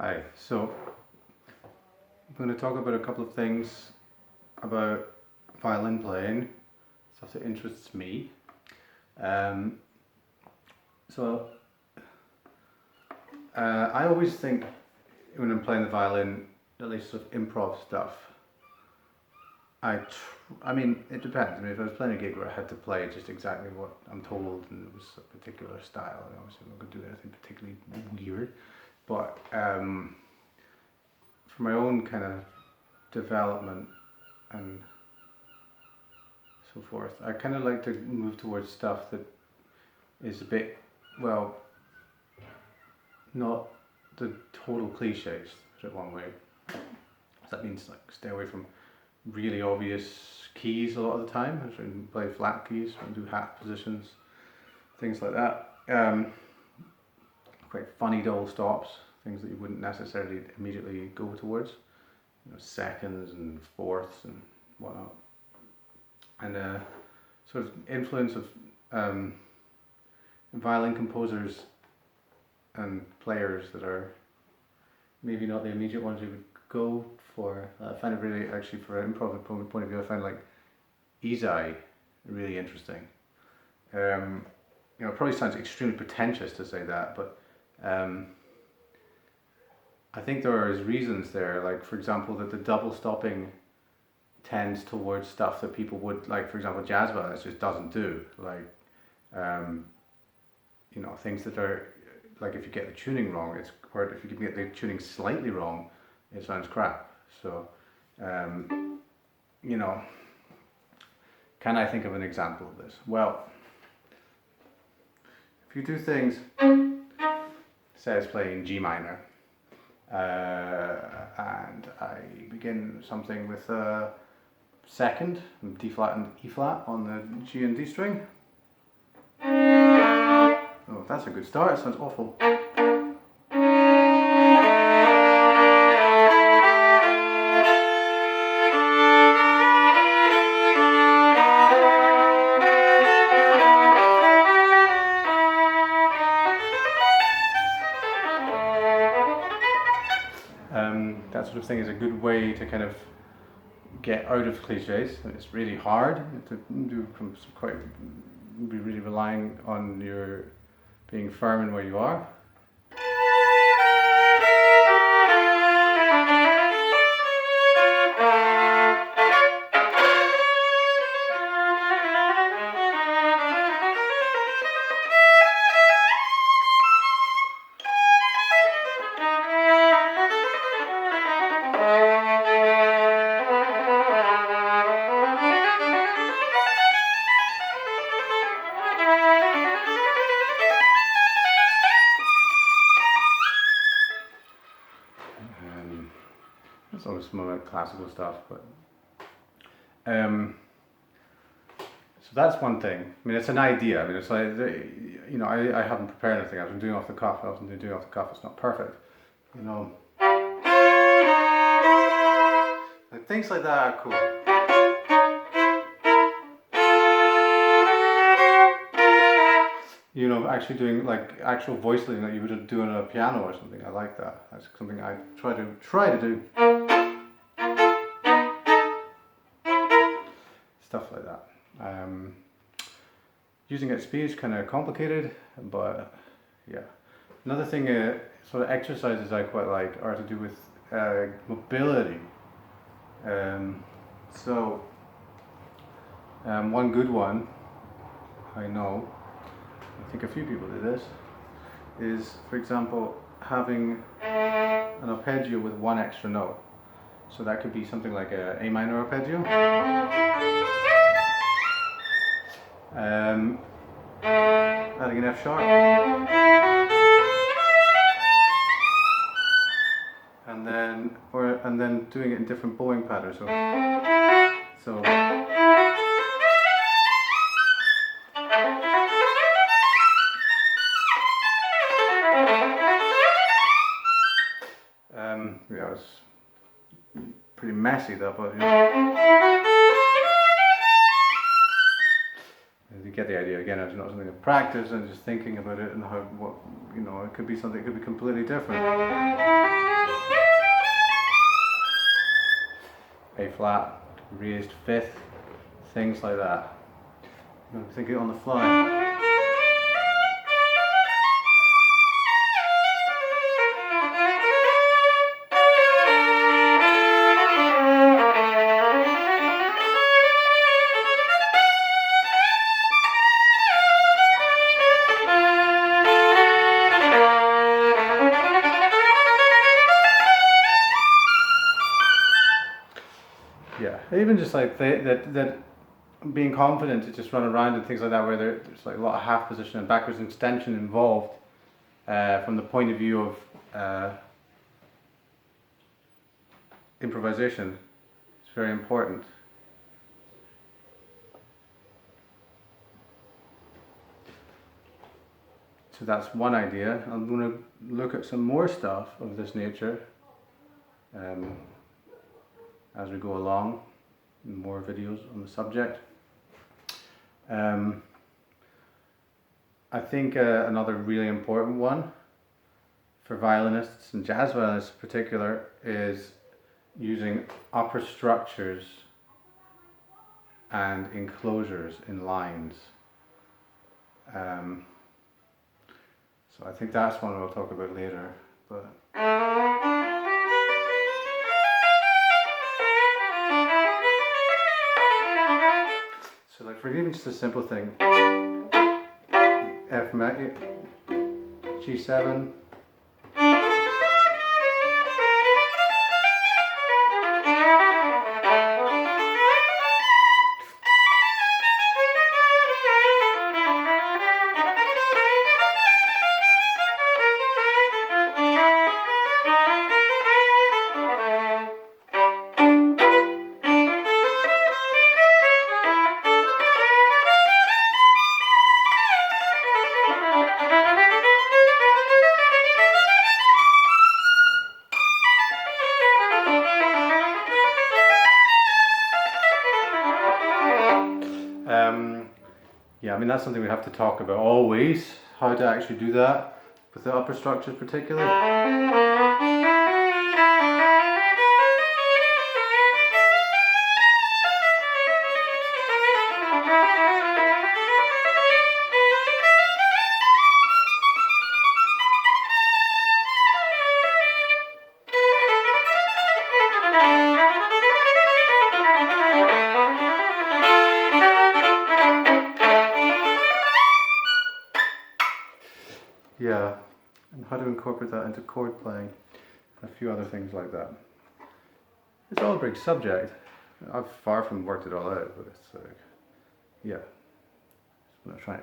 Hi, so I'm going to talk about a couple of things about violin playing, stuff that interests me. Um, so I always think when I'm playing the violin, at least sort of improv stuff, I mean, it depends. I mean, if I was playing a gig where I had to play just exactly what I'm told and it was a particular style, obviously I'm not going to do anything particularly weird. But for my own kind of development and so forth, I kind of like to move towards stuff that is a bit, well, not the total cliches, put it one way. So that means like stay away from really obvious keys a lot of the time. I try and play flat keys and do half positions, things like that. Quite funny double stops, things that you wouldn't necessarily immediately go towards. You know, seconds and fourths and whatnot. And sort of influence of violin composers and players that are maybe not the immediate ones you would go for. I find it really, actually, for an improv point of view, I find like Izai really interesting. You know, it probably sounds extremely pretentious to say that, but I think there is reasons there. Like, for example, that the double stopping tends towards stuff that people would, like, for example, jazz violin just doesn't do. Like, you know, things that are, like, if you get the tuning wrong, or if you can get the tuning slightly wrong, it sounds crap. So, you know, can I think of an example of this? Well, if you do things, say I was playing G minor, and I begin something with a second, D flat and E flat on the G and D string. Oh, that's a good start. It sounds awful. That sort of thing is a good way to kind of get out of cliches. It's really hard to do, be really relying on your being firm in where you are. That's always some of my classical stuff, but so that's one thing. I mean, it's an idea. I mean, it's like, you know, I haven't prepared anything. I've been doing off the cuff. I often do doing off the cuff. It's not perfect, you know. And things like that are cool. You know, actually doing like actual voice leading that you would do on a piano or something. I like that. That's something I try to do. Stuff like that. Using it at speed is kind of complicated, but yeah. Another thing, sort of exercises I quite like are to do with mobility. One good one, I know, I think a few people do this, is, for example, having an arpeggio with one extra note. So that could be something like a A minor arpeggio. Adding an F sharp. And then doing it in different bowing patterns. So yeah, it's pretty messy that, but you know. get the idea. Again, it's not something I've practiced and just thinking about it and how, what, you know, it could be something, it could be completely different. A flat, raised fifth, things like that. I'm thinking on the fly. Yeah, even just like that being confident to just run around and things like that, where there's like a lot of half position and backwards extension involved, from the point of view of improvisation, it's very important. So that's one idea. I'm going to look at some more stuff of this nature as we go along, more videos on the subject. I think another really important one for violinists and jazz violinists in particular is using upper structures and enclosures in lines. So I think that's one we'll talk about later. But so like for even just a simple thing, F major, G7, yeah, I mean that's something we have to talk about always, how to actually do that with the upper structures particularly. Yeah, and how to incorporate that into chord playing, a few other things like that. It's all a big subject. I've far from worked it all out, but it's like, yeah, I'm not trying.